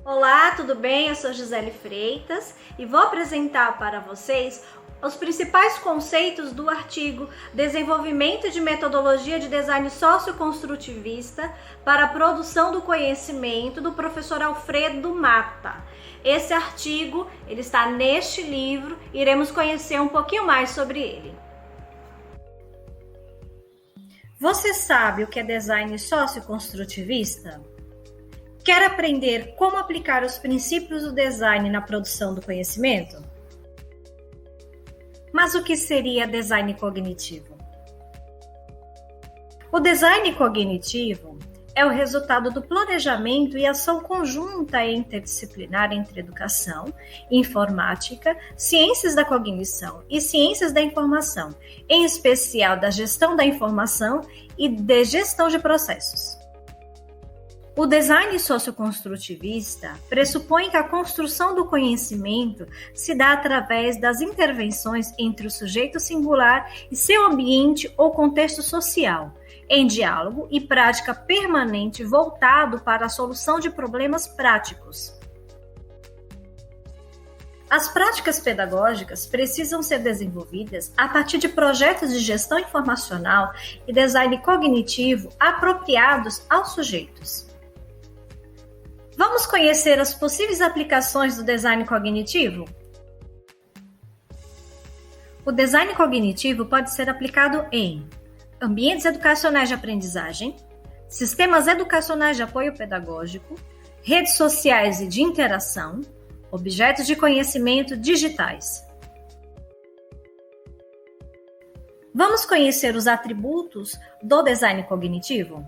Olá, tudo bem? Eu sou Gisele Freitas e vou apresentar para vocês os principais conceitos do artigo Desenvolvimento de Metodologia de Design Socioconstrutivista para a Produção do Conhecimento, do professor Alfredo Mata. Esse artigo ele está neste livro e iremos conhecer um pouquinho mais sobre ele. Você sabe o que é design socioconstrutivista? Quer aprender como aplicar os princípios do design na produção do conhecimento? Mas o que seria design cognitivo? O design cognitivo é o resultado do planejamento e ação conjunta e interdisciplinar entre educação, informática, ciências da cognição e ciências da informação, em especial da gestão da informação e de gestão de processos. O design socioconstrutivista pressupõe que a construção do conhecimento se dá através das intervenções entre o sujeito singular e seu ambiente ou contexto social, em diálogo e prática permanente voltado para a solução de problemas práticos. As práticas pedagógicas precisam ser desenvolvidas a partir de projetos de gestão informacional e design cognitivo apropriados aos sujeitos. Vamos conhecer as possíveis aplicações do design cognitivo? O design cognitivo pode ser aplicado em ambientes educacionais de aprendizagem, sistemas educacionais de apoio pedagógico, redes sociais e de interação, objetos de conhecimento digitais. Vamos conhecer os atributos do design cognitivo?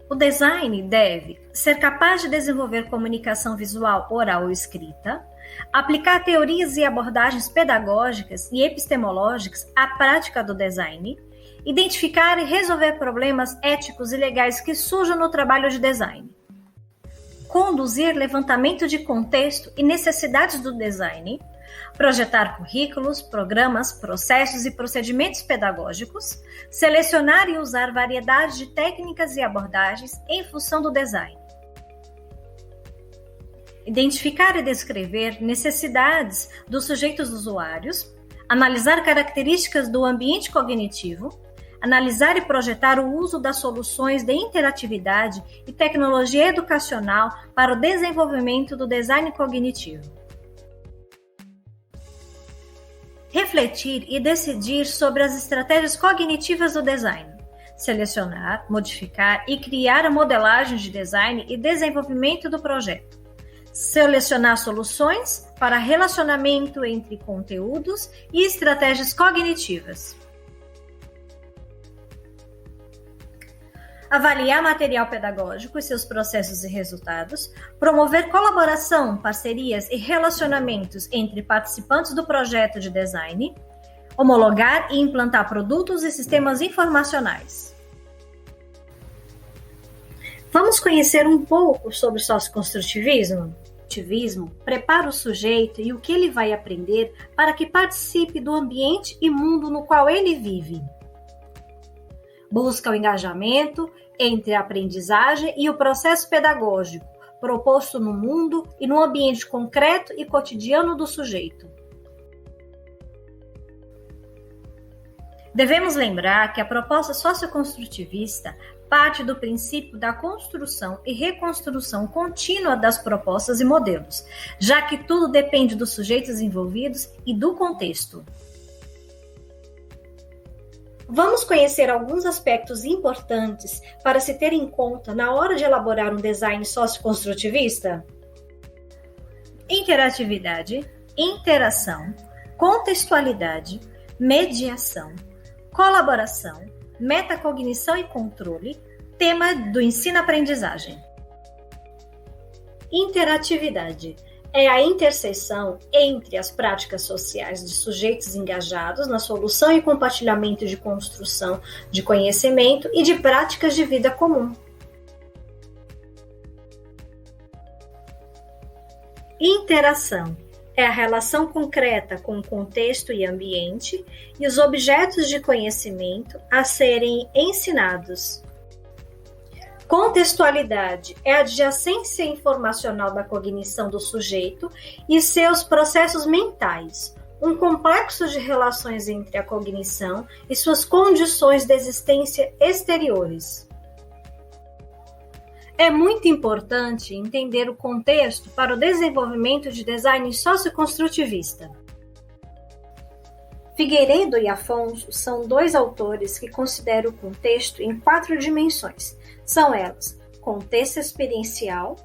O design deve ser capaz de desenvolver comunicação visual, oral ou escrita, aplicar teorias e abordagens pedagógicas e epistemológicas à prática do design, identificar e resolver problemas éticos e legais que surjam no trabalho de design, conduzir levantamento de contexto e necessidades do design, projetar currículos, programas, processos e procedimentos pedagógicos, selecionar e usar variedade de técnicas e abordagens em função do design. Identificar e descrever necessidades dos sujeitos usuários, analisar características do ambiente cognitivo, analisar e projetar o uso das soluções de interatividade e tecnologia educacional para o desenvolvimento do design cognitivo. Refletir e decidir sobre as estratégias cognitivas do design. Selecionar, modificar e criar a modelagem de design e desenvolvimento do projeto. Selecionar soluções para relacionamento entre conteúdos e estratégias cognitivas. Avaliar material pedagógico e seus processos e resultados, promover colaboração, parcerias e relacionamentos entre participantes do projeto de design, homologar e implantar produtos e sistemas informacionais. Vamos conhecer um pouco sobre o socioconstrutivismo? O construtivismo prepara o sujeito e o que ele vai aprender para que participe do ambiente e mundo no qual ele vive. Busca o engajamento entre a aprendizagem e o processo pedagógico, proposto no mundo e no ambiente concreto e cotidiano do sujeito. Devemos lembrar que a proposta socioconstrutivista parte do princípio da construção e reconstrução contínua das propostas e modelos, já que tudo depende dos sujeitos envolvidos e do contexto. Vamos conhecer alguns aspectos importantes para se ter em conta na hora de elaborar um design socioconstrutivista? Interatividade, interação, contextualidade, mediação, colaboração, metacognição e controle, tema do ensino-aprendizagem. Interatividade é a interseção entre as práticas sociais de sujeitos engajados na solução e compartilhamento de construção de conhecimento e de práticas de vida comum. Interação é a relação concreta com o contexto e ambiente e os objetos de conhecimento a serem ensinados. Contextualidade é a adjacência informacional da cognição do sujeito e seus processos mentais, um complexo de relações entre a cognição e suas condições de existência exteriores. É muito importante entender o contexto para o desenvolvimento de design socioconstrutivista. Figueiredo e Afonso são dois autores que consideram o contexto em 4 dimensões. São elas: contexto experiencial,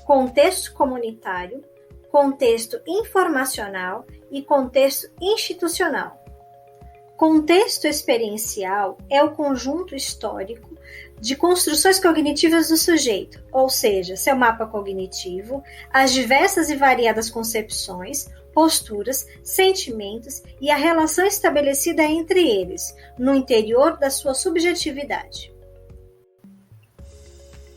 contexto comunitário, contexto informacional e contexto institucional. Contexto experiencial é o conjunto histórico de construções cognitivas do sujeito, ou seja, seu mapa cognitivo, as diversas e variadas concepções, posturas, sentimentos e a relação estabelecida entre eles, no interior da sua subjetividade.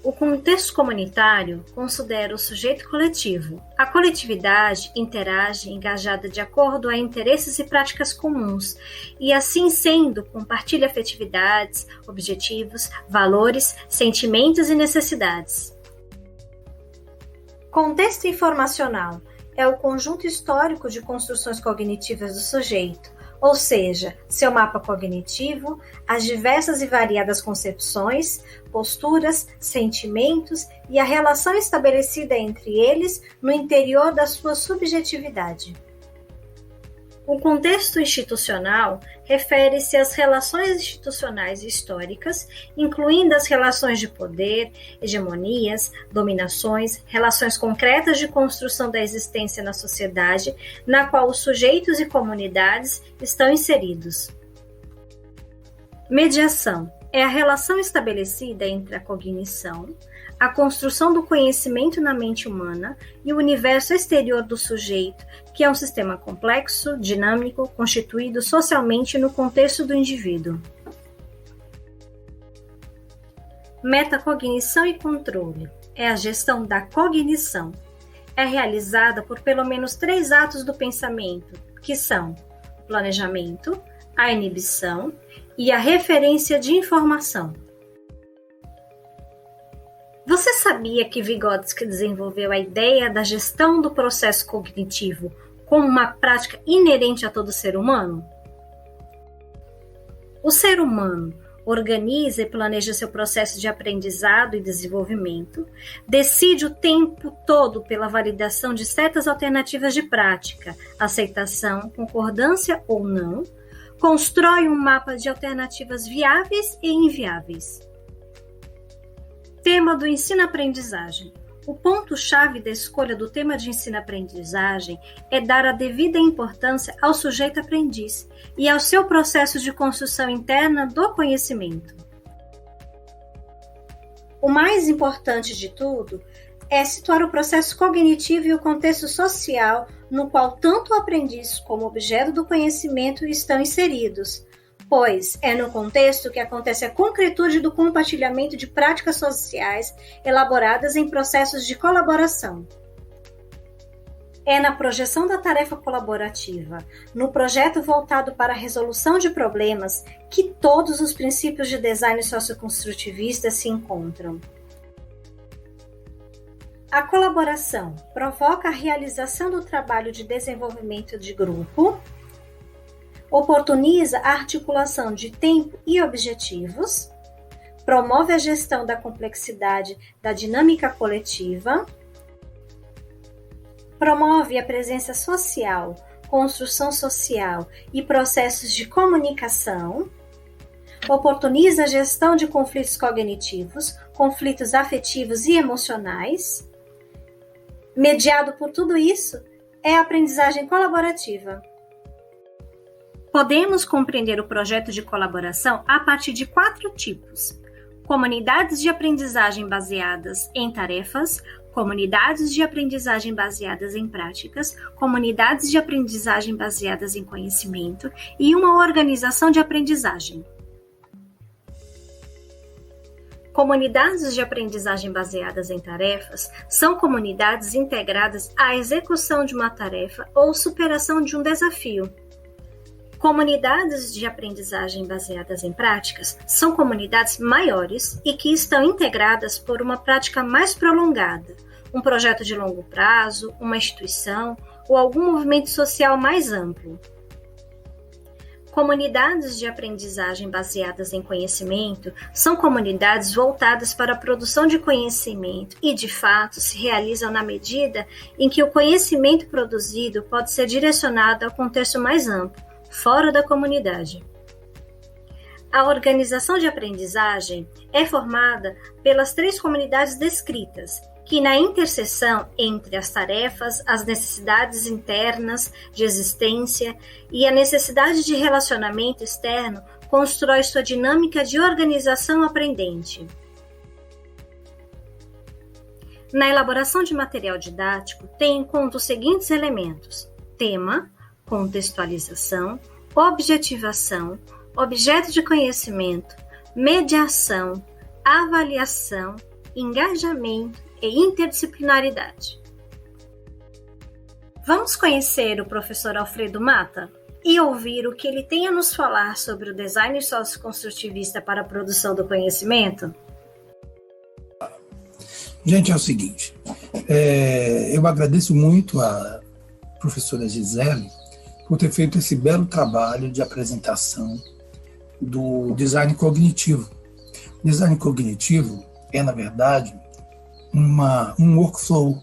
O contexto comunitário considera o sujeito coletivo. A coletividade interage engajada de acordo a interesses e práticas comuns, e assim sendo, compartilha afetividades, objetivos, valores, sentimentos e necessidades. Contexto informacional é o conjunto histórico de construções cognitivas do sujeito, ou seja, seu mapa cognitivo, as diversas e variadas concepções, posturas, sentimentos e a relação estabelecida entre eles no interior da sua subjetividade. O contexto institucional refere-se às relações institucionais históricas, incluindo as relações de poder, hegemonias, dominações, relações concretas de construção da existência na sociedade, na qual os sujeitos e comunidades estão inseridos. Mediação é a relação estabelecida entre a cognição, a construção do conhecimento na mente humana e o universo exterior do sujeito, que é um sistema complexo, dinâmico, constituído socialmente no contexto do indivíduo. Metacognição e controle é a gestão da cognição. É realizada por pelo menos 3 atos do pensamento, que são o planejamento, a inibição e a referência de informação. Você sabia que Vygotsky desenvolveu a ideia da gestão do processo cognitivo como uma prática inerente a todo ser humano? O ser humano organiza e planeja seu processo de aprendizado e desenvolvimento, decide o tempo todo pela validação de certas alternativas de prática, aceitação, concordância ou não, constrói um mapa de alternativas viáveis e inviáveis. Tema do ensino-aprendizagem. O ponto-chave da escolha do tema de ensino-aprendizagem é dar a devida importância ao sujeito aprendiz e ao seu processo de construção interna do conhecimento. O mais importante de tudo é situar o processo cognitivo e o contexto social no qual tanto o aprendiz como o objeto do conhecimento estão inseridos, pois é no contexto que acontece a concretude do compartilhamento de práticas sociais elaboradas em processos de colaboração. É na projeção da tarefa colaborativa, no projeto voltado para a resolução de problemas, que todos os princípios de design socioconstrutivista se encontram. A colaboração provoca a realização do trabalho de desenvolvimento de grupo, oportuniza a articulação de tempo e objetivos, promove a gestão da complexidade da dinâmica coletiva, promove a presença social, construção social e processos de comunicação, oportuniza a gestão de conflitos cognitivos, conflitos afetivos e emocionais. Mediado por tudo isso, é a aprendizagem colaborativa. Podemos compreender o projeto de colaboração a partir de 4 tipos: comunidades de aprendizagem baseadas em tarefas, comunidades de aprendizagem baseadas em práticas, comunidades de aprendizagem baseadas em conhecimento e uma organização de aprendizagem. Comunidades de aprendizagem baseadas em tarefas são comunidades integradas à execução de uma tarefa ou superação de um desafio. Comunidades de aprendizagem baseadas em práticas são comunidades maiores e que estão integradas por uma prática mais prolongada, um projeto de longo prazo, uma instituição ou algum movimento social mais amplo. Comunidades de aprendizagem baseadas em conhecimento são comunidades voltadas para a produção de conhecimento e, de fato, se realizam na medida em que o conhecimento produzido pode ser direcionado ao contexto mais amplo, fora da comunidade. A organização de aprendizagem é formada pelas 3 comunidades descritas, que na interseção entre as tarefas, as necessidades internas de existência e a necessidade de relacionamento externo constrói sua dinâmica de organização aprendente. Na elaboração de material didático, tem em conta os seguintes elementos: tema, contextualização, objetivação, objeto de conhecimento, mediação, avaliação, engajamento e interdisciplinaridade. Vamos conhecer o professor Alfredo Mata e ouvir o que ele tem a nos falar sobre o design socioconstrutivista para a produção do conhecimento? Gente, é o seguinte, eu agradeço muito a professora Gisele por ter feito esse belo trabalho de apresentação do design cognitivo. Design cognitivo é, na verdade, um workflow,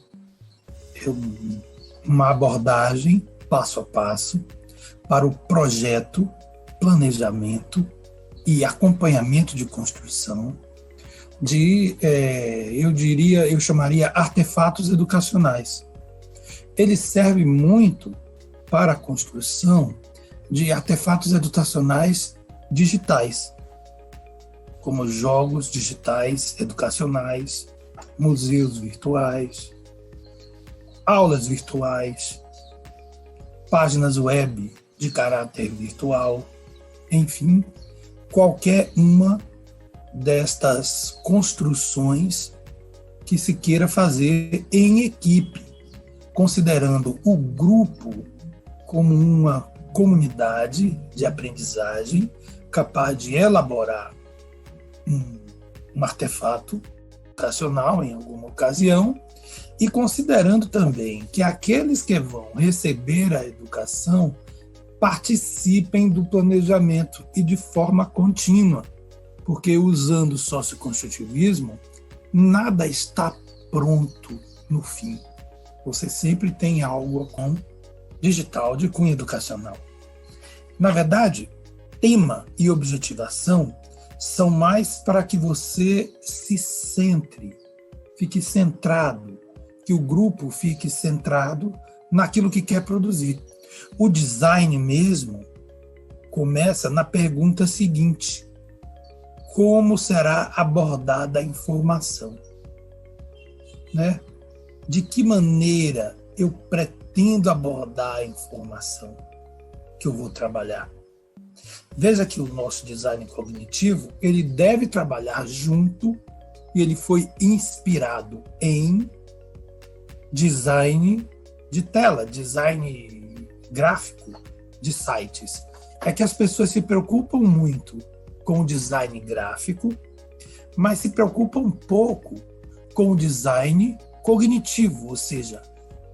uma abordagem passo a passo para o projeto, planejamento e acompanhamento de construção de, eu chamaria artefatos educacionais. Ele serve muito para a construção de artefatos educacionais digitais, como jogos digitais educacionais, museus virtuais, aulas virtuais, páginas web de caráter virtual, enfim, qualquer uma destas construções que se queira fazer em equipe, considerando o grupo como uma comunidade de aprendizagem capaz de elaborar um artefato educacional em alguma ocasião, e considerando também que aqueles que vão receber a educação participem do planejamento e de forma contínua, porque usando o socioconstrutivismo, nada está pronto no fim. Você sempre tem algo com digital de cunho educacional. Na verdade, tema e objetivação são mais para que você se centre, fique centrado, que o grupo fique centrado naquilo que quer produzir. O design mesmo começa na pergunta seguinte: como será abordada a informação? Né? De que maneira eu pretendo abordar a informação que eu vou trabalhar? Veja que o nosso design cognitivo, ele deve trabalhar junto, e ele foi inspirado em design de tela, design gráfico de sites. É que as pessoas se preocupam muito com o design gráfico, mas se preocupam pouco com o design cognitivo, ou seja,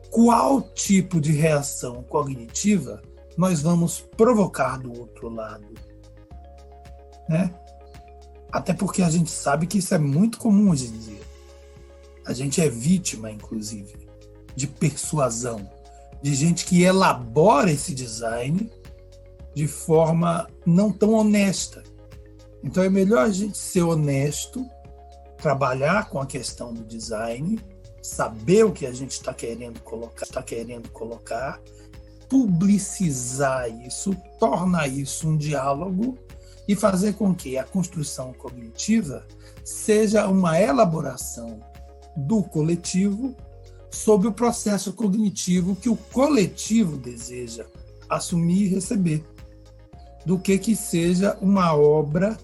qual tipo de reação cognitiva nós vamos provocar do outro lado, né? Até porque a gente sabe que isso é muito comum hoje em dia. A gente é vítima, inclusive, de persuasão, de gente que elabora esse design de forma não tão honesta. Então é melhor a gente ser honesto, trabalhar com a questão do design, saber o que a gente está querendo colocar, publicizar isso, tornar isso um diálogo e fazer com que a construção cognitiva seja uma elaboração do coletivo sobre o processo cognitivo que o coletivo deseja assumir e receber, do que seja uma obra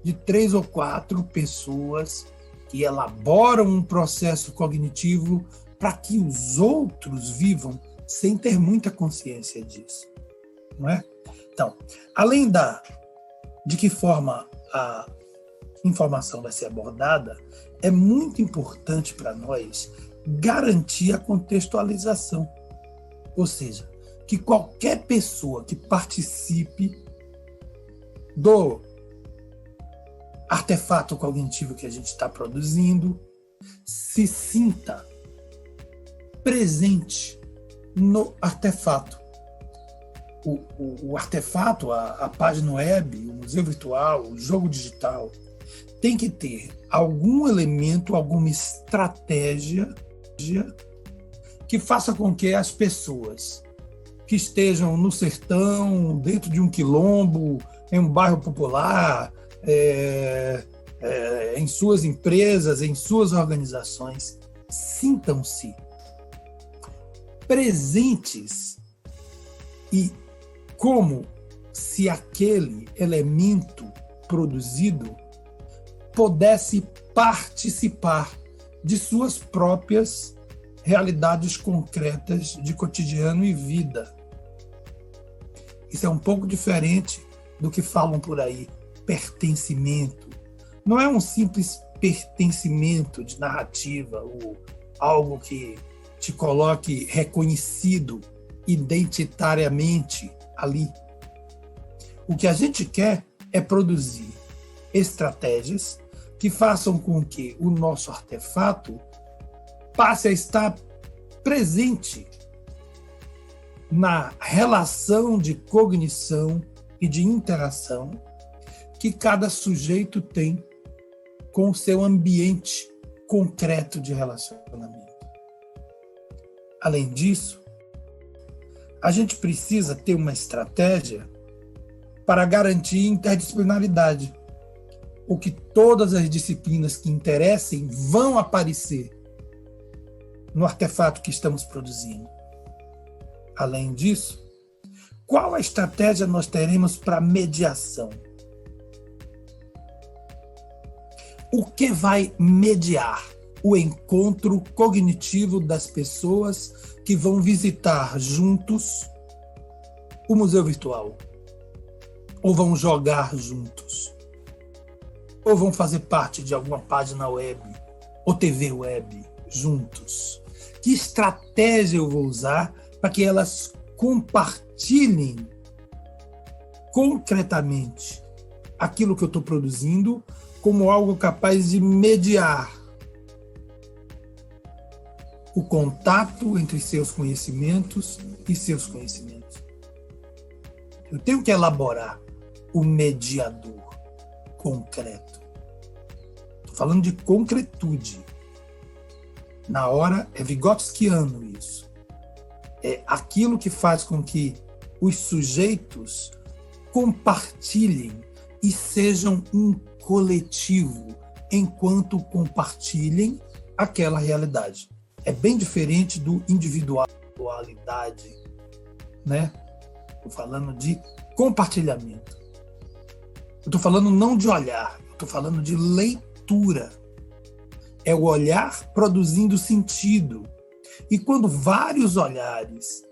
de 3 ou 4 pessoas que elaboram um processo cognitivo para que os outros vivam sem ter muita consciência disso, não é? Então, além de que forma a informação vai ser abordada, é muito importante para nós garantir a contextualização. Ou seja, que qualquer pessoa que participe do artefato cognitivo que a gente está produzindo se sinta presente no artefato. O artefato, a página web, o museu virtual, o jogo digital, tem que ter algum elemento, alguma estratégia que faça com que as pessoas que estejam no sertão, dentro de um quilombo, em um bairro popular, em suas empresas, em suas organizações, sintam-se presentes e como se aquele elemento produzido pudesse participar de suas próprias realidades concretas de cotidiano e vida. Isso é um pouco diferente do que falam por aí, pertencimento. Não é um simples pertencimento de narrativa ou algo que te coloque reconhecido identitariamente ali. O que a gente quer é produzir estratégias que façam com que o nosso artefato passe a estar presente na relação de cognição e de interação que cada sujeito tem com o seu ambiente concreto de relacionamento. Além disso, a gente precisa ter uma estratégia para garantir interdisciplinaridade, ou que todas as disciplinas que interessem vão aparecer no artefato que estamos produzindo. Além disso, qual a estratégia nós teremos para mediação? O que vai mediar o encontro cognitivo das pessoas que vão visitar juntos o museu virtual? Ou vão jogar juntos? Ou vão fazer parte de alguma página web ou TV web juntos? Que estratégia eu vou usar para que elas compartilhem concretamente aquilo que eu estou produzindo como algo capaz de mediar o contato entre seus conhecimentos e seus conhecimentos? Eu tenho que elaborar o mediador concreto. Estou falando de concretude. Na hora, é vigotskiano isso. É aquilo que faz com que os sujeitos compartilhem e sejam um coletivo enquanto compartilhem aquela realidade. É bem diferente do individualidade, né? Estou falando de compartilhamento. Eu estou falando não de olhar, eu estou falando de leitura. É o olhar produzindo sentido. E quando vários olhares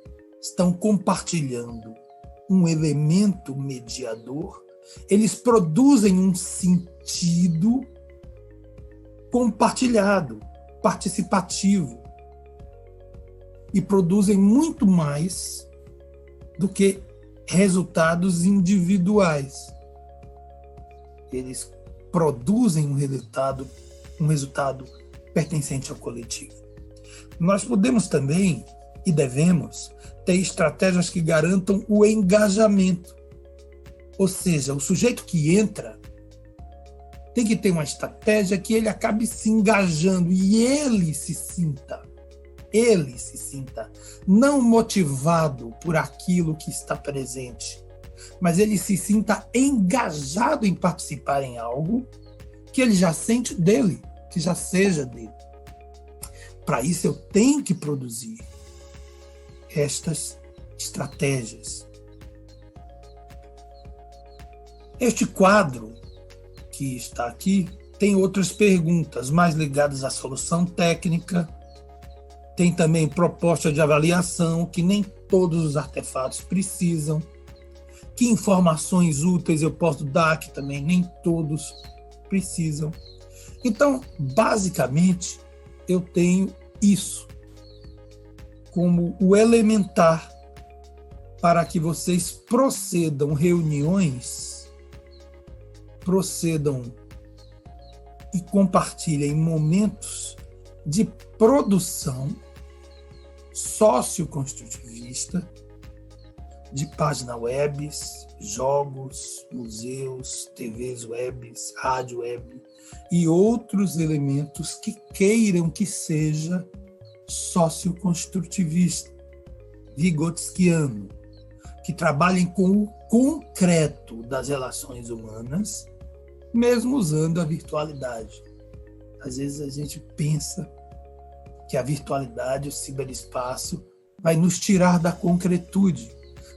estão compartilhando um elemento mediador, eles produzem um sentido compartilhado, participativo, e produzem muito mais do que resultados individuais. Eles produzem um resultado pertencente ao coletivo. Nós podemos também e devemos ter estratégias que garantam o engajamento. Ou seja, o sujeito que entra tem que ter uma estratégia que ele acabe se engajando e ele se sinta não motivado por aquilo que está presente, mas ele se sinta engajado em participar em algo que ele já sente dele, que já seja dele. Para isso eu tenho que produzir estas estratégias. Este quadro que está aqui tem outras perguntas mais ligadas à solução técnica, tem também proposta de avaliação, que nem todos os artefatos precisam, que informações úteis eu posso dar, que também nem todos precisam. Então, basicamente, eu tenho isso como o elementar para que vocês procedam reuniões, procedam e compartilhem momentos de produção socioconstrutivista de páginas webs, jogos, museus, TVs webs, rádio web e outros elementos que queiram que seja socioconstrutivista, vigotskiano, que trabalhem com o concreto das relações humanas, mesmo usando a virtualidade. Às vezes a gente pensa que a virtualidade, o ciberespaço, vai nos tirar da concretude,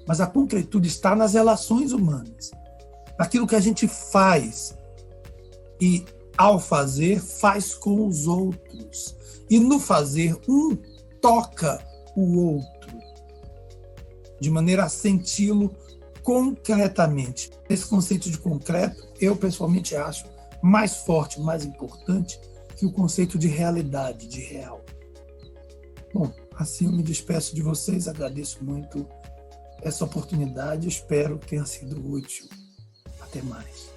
mas a concretude está nas relações humanas, naquilo que a gente faz e, ao fazer, faz com os outros. E no fazer, um toca o outro, de maneira a senti-lo concretamente. Esse conceito de concreto, eu pessoalmente acho mais forte, mais importante que o conceito de realidade, de real. Bom, assim eu me despeço de vocês, agradeço muito essa oportunidade, espero que tenha sido útil. Até mais.